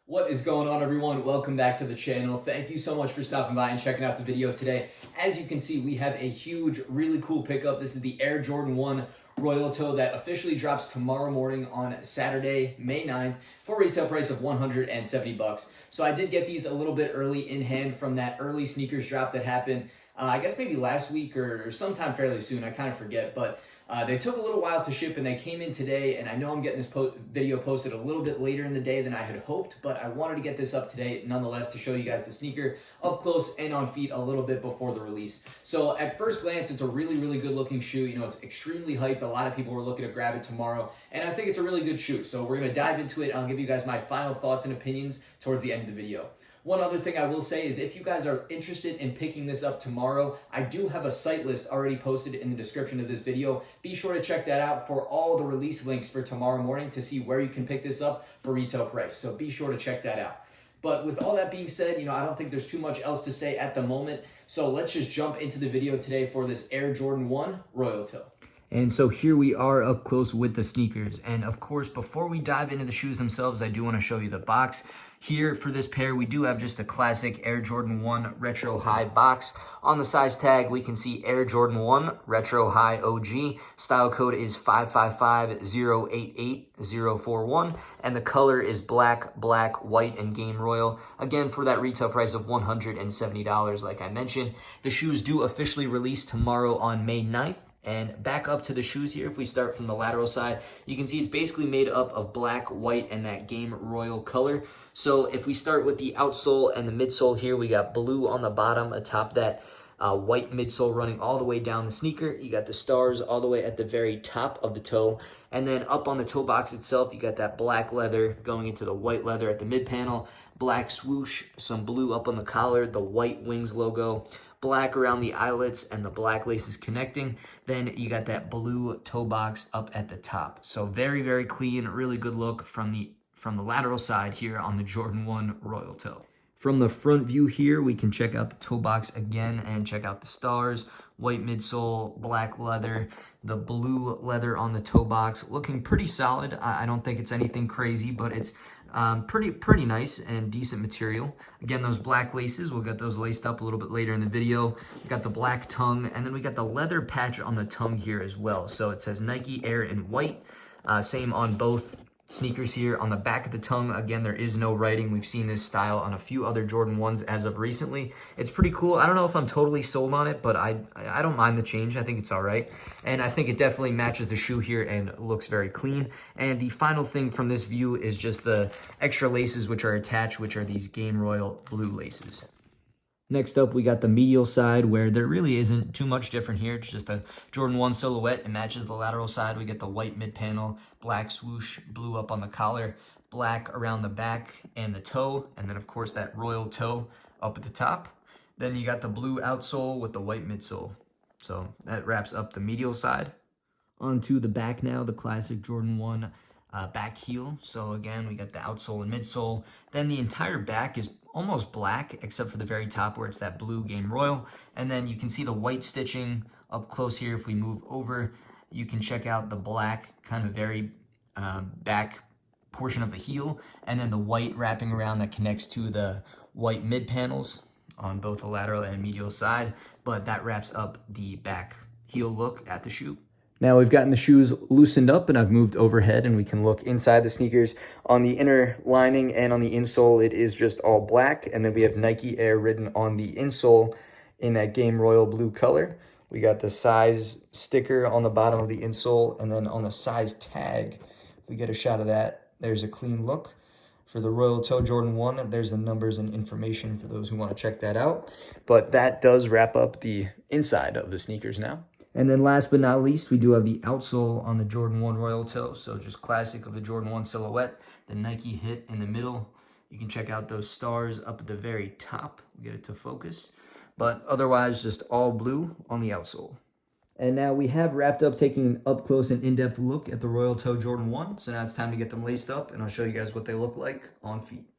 What is going on, everyone? Welcome back to the channel. Thank you so much for stopping by and checking out the video today. As you can see, we have a huge, really cool pickup. This is the Air Jordan 1 Royal Toe that officially drops tomorrow morning on Saturday, May 9th for a retail price of $170. So I did get these a little bit early in hand from that early sneakers drop that happened, I guess maybe last week or sometime fairly soon. I kind of forget, but they took a little while to ship and they came in today, and I know I'm getting this video posted a little bit later in the day than I had hoped, but I wanted to get this up today nonetheless to show you guys the sneaker up close and on feet a little bit before the release. So at first glance, it's a really, really good looking shoe. You know, it's extremely hyped. A lot of people were looking to grab it tomorrow, and I think it's a really good shoe. So we're going to dive into it, and I'll give you guys my final thoughts and opinions towards the end of the video. One other thing I will say is if you guys are interested in picking this up tomorrow, I do have a site list already posted in the description of this video. Be sure to check that out for all the release links for tomorrow morning to see where you can pick this up for retail price. So be sure to check that out. But with all that being said, you know, I don't think there's too much else to say at the moment. So let's just jump into the video today for this Air Jordan 1 Royal Toe. And so here we are up close with the sneakers. And of course, before we dive into the shoes themselves, I do want to show you the box. Here for this pair, we do have just a classic Air Jordan 1 Retro High box. On the size tag, we can see Air Jordan 1 Retro High OG. Style code is 555088041. And the color is black, white, and game royal. Again, for that retail price of $170, like I mentioned. The shoes do officially release tomorrow on May 9th. And back up to the shoes here, if we start from the lateral side, you can see it's basically made up of black, white, and that game royal color. So if we start with the outsole and the midsole here, we got blue on the bottom atop that white midsole running all the way down the sneaker. You got the stars all the way at the very top of the toe. And then up on the toe box itself, you got that black leather going into the white leather at the mid panel, black swoosh, some blue up on the collar, the white wings logo, black around the eyelets, and the black laces connecting. Then you got that blue toe box up at the top. So very, very clean, really good look from the lateral side here on the Jordan 1 Royal Toe. From the front view here, we can check out the toe box again and check out the stars, white midsole, black leather, the blue leather on the toe box, looking pretty solid. I don't think it's anything crazy, but it's pretty nice and decent material. Again, those black laces, we'll get those laced up a little bit later in the video. We got the black tongue, and then we got the leather patch on the tongue here as well. So it says Nike Air in white, same on both sneakers here. On the back of the tongue, again, there is no writing. We've seen this style on a few other Jordan 1s as of recently. It's pretty cool. I don't know if I'm totally sold on it, but I don't mind the change. I think it's all right. And I think it definitely matches the shoe here and looks very clean. And the final thing from this view is just the extra laces which are attached, which are these Game Royal blue laces. Next up, we got the medial side, where there really isn't too much different here. It's just a Jordan 1 silhouette. It matches the lateral side. We get the white mid-panel, black swoosh, blue up on the collar, black around the back and the toe, and then, of course, that royal toe up at the top. Then you got the blue outsole with the white midsole. So that wraps up the medial side. Onto the back now, the classic Jordan 1 back heel. So again, we got the outsole and midsole. Then the entire back is almost black, except for the very top where it's that blue Game Royal. And then you can see the white stitching up close here. If we move over, you can check out the black kind of very back portion of the heel, and then the white wrapping around that connects to the white mid panels on both the lateral and medial side. But that wraps up the back heel look at the shoe. Now we've gotten the shoes loosened up and I've moved overhead, and we can look inside the sneakers. On the inner lining and on the insole, it is just all black. And then we have Nike Air written on the insole in that Game Royal blue color. We got the size sticker on the bottom of the insole, and then on the size tag, if we get a shot of that, there's a clean look. For the Royal Toe Jordan 1, there's the numbers and information for those who want to check that out. But that does wrap up the inside of the sneakers now. And then last but not least, we do have the outsole on the Jordan 1 Royal Toe. So just classic of the Jordan 1 silhouette. The Nike hit in the middle. You can check out those stars up at the very top. We'll get it to focus. But otherwise, just all blue on the outsole. And now we have wrapped up taking an up-close and in-depth look at the Royal Toe Jordan 1. So now it's time to get them laced up, and I'll show you guys what they look like on feet.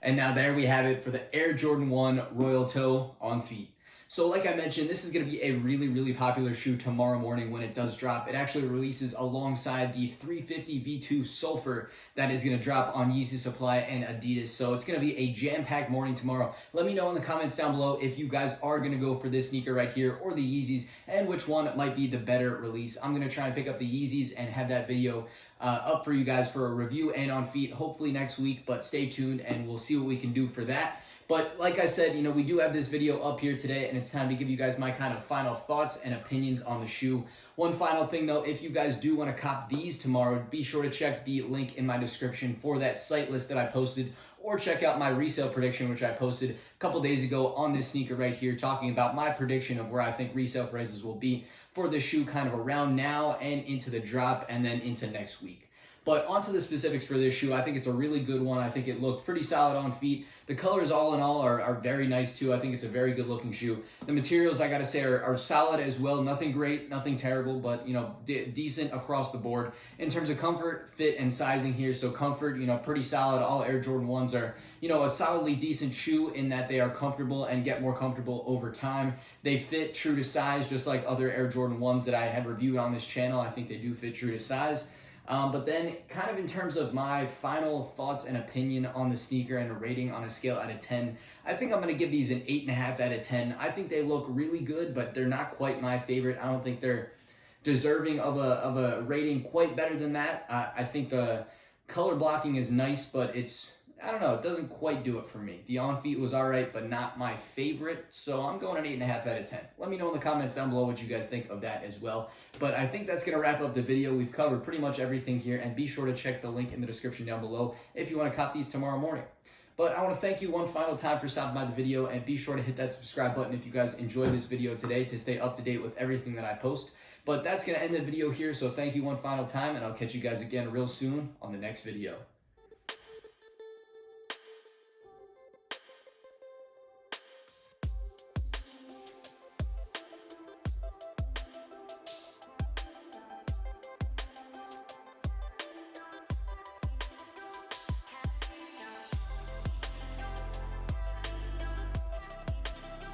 And now there we have it for the Air Jordan 1 Royal Toe on feet. So like I mentioned, this is going to be a really, really popular shoe tomorrow morning when it does drop. It actually releases alongside the 350 V2 Sulfur that is going to drop on Yeezy Supply and Adidas. So it's going to be a jam-packed morning tomorrow. Let me know in the comments down below if you guys are going to go for this sneaker right here or the Yeezys and which one might be the better release. I'm going to try and pick up the Yeezys and have that video up for you guys for a review and on feet hopefully next week, but stay tuned and we'll see what we can do for that. But like I said, you know, we do have this video up here today and it's time to give you guys my kind of final thoughts and opinions on the shoe. One final thing though, if you guys do want to cop these tomorrow, be sure to check the link in my description for that site list that I posted, or check out my resale prediction, which I posted a couple days ago on this sneaker right here, talking about my prediction of where I think resale prices will be for the shoe kind of around now and into the drop and then into next week. But onto the specifics for this shoe, I think it's a really good one. I think it looks pretty solid on feet. The colors all in all are very nice too. I think it's a very good looking shoe. The materials, I gotta say, are solid as well. Nothing great, nothing terrible, but you know, decent across the board. In terms of comfort, fit, and sizing here, so comfort, you know, pretty solid. All Air Jordan 1s are, you know, a solidly decent shoe in that they are comfortable and get more comfortable over time. They fit true to size, just like other Air Jordan 1s that I have reviewed on this channel. I think they do fit true to size. But then kind of in terms of my final thoughts and opinion on the sneaker and a rating on a scale out of 10, I think I'm going to give these an 8.5 out of 10. I think they look really good, but they're not quite my favorite. I don't think they're deserving of a rating quite better than that. I think the color blocking is nice, but I don't know, it doesn't quite do it for me. The on feet was all right, but not my favorite. So I'm going an 8.5 out of 10. Let me know in the comments down below what you guys think of that as well. But I think that's going to wrap up the video. We've covered pretty much everything here, and be sure to check the link in the description down below if you want to cop these tomorrow morning. But I want to thank you one final time for stopping by the video, and be sure to hit that subscribe button if you guys enjoyed this video today to stay up to date with everything that I post. But that's going to end the video here, so thank you one final time, and I'll catch you guys again real soon on the next video.